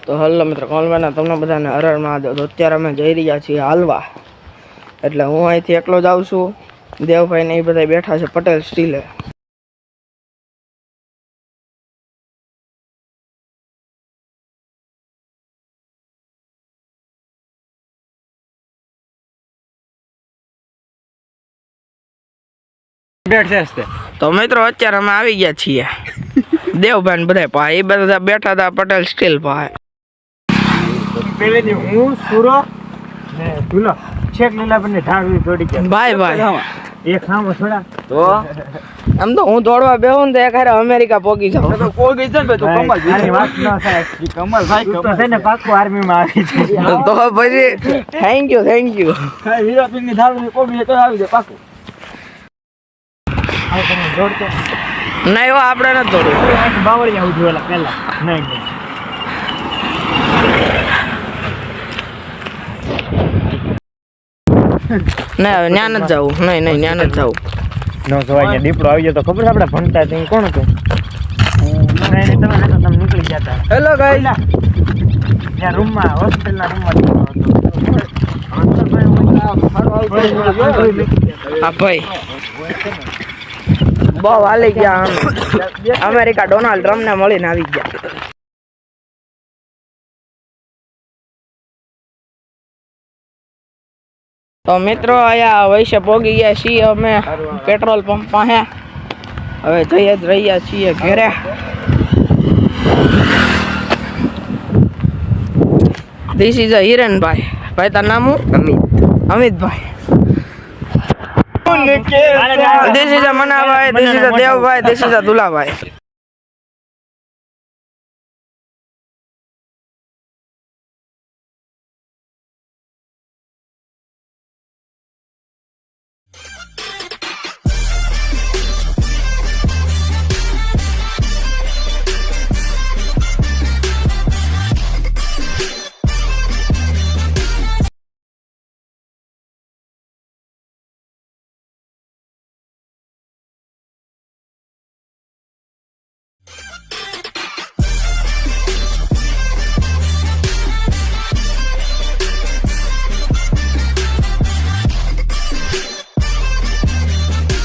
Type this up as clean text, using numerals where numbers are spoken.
તો હલો મિત્રો કોલવાના તમને બધાને હર હર મહાદેવ. તો અત્યારે અમે જઈ રહ્યા છીએ હાલવા, એટલે હું અહીંથી એકલો જ આવું છું. દેવભાઈ ને એ બધા બેઠા છે પટેલ સ્ટીલે. તો મિત્રો અત્યારે અમે આવી ગયા છીએ દેવભાઈ બધા પાસે. એ બધા બેઠા હતા પટેલ સ્ટીલ પાસે. હું સુરો ને તુલો છેક લીલાબેન ને ઢાળવી દોડી ગયા. ભાઈ ભાઈ એક સામો છોડા તો આમ તો હું દોડવા બેહું ને તો એક અમેરિકા પોગી જાઉં. તો કોઈ ગઈ છે ને તું કમલ આની વાત ન થાય. કમલ ભાઈ તું તો છે ને પાકું આર્મી માં આવી છે. તો પછી થેન્ક યુ કાઈ વીરાપિન ની ઢાળવી કોઈ તો આવી જાય પાકું. આ તમે દોડતો નહીં હો, આપણે નથી દોડવું. બાવળિયા ઉઠી વેલા પહેલા નહીં ના હવે ન્યા નથી જવું. નહીં ન્યા નથી જવું. નો જોવાય ને દીપડો આવી ગયો તો ખબર છે આપણે ભણતા તે કોણ હતું? નહીં તમે નતો, તમે નીકળી ગયા હતા. હેલો ગાઈસ, ત્યાં રૂમમાં હોસ્ટેલના રૂમમાં હા ભાઈ બહુ હાલી ગયા. અમેરિકા ડોનાલ્ડ ટ્રમ્પ ને મળીને આવી ગયા. તો મિત્રો અહીંયા વૈશે પોગી ગયા છીએ અમે પેટ્રોલ પંપ પાસે. હવે જઈ જ રહ્યા છીએ ઘરે. ધીસ ઇઝ અ હિરેનભાઈ. ભાઈ તારું નામ હું? અમિતભાઈ. ધીસ ઇઝ અ મનાભાઈ. ધીસ ઇઝ અ દેવભાઈ. This is a Dulabhai.